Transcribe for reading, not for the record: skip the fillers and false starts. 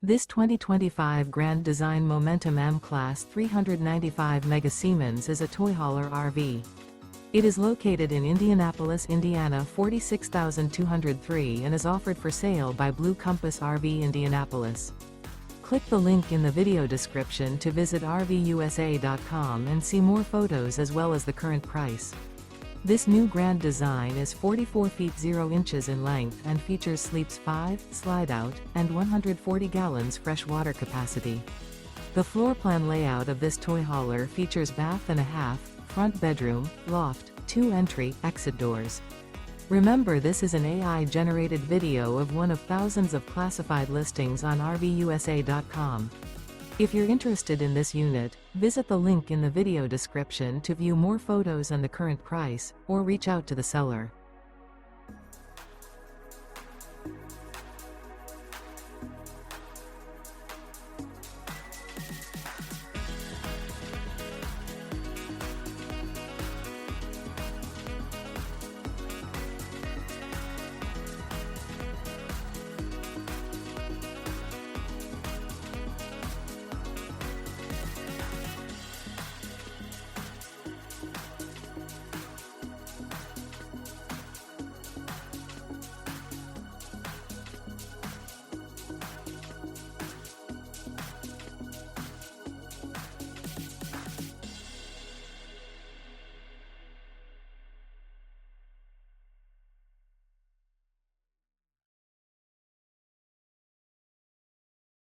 This 2025 Grand Design Momentum M-Class 395 Mega Siemens is a toy hauler RV. It is located in Indianapolis, Indiana 46203 and is offered for sale by Blue Compass RV Indianapolis. Click the link in the video description to visit RVUSA.com and see more photos as well as the current price. This new grand design is 44 feet 0 inches in length and features sleeps 5, slide-out, and 140 gallons fresh water capacity. The floor plan layout of this toy hauler features bath and a half, front bedroom, loft, 2 entry, exit doors. Remember, this is an AI-generated video of one of thousands of classified listings on RVUSA.com. If you're interested in this unit, visit the link in the video description to view more photos and the current price, or reach out to the seller.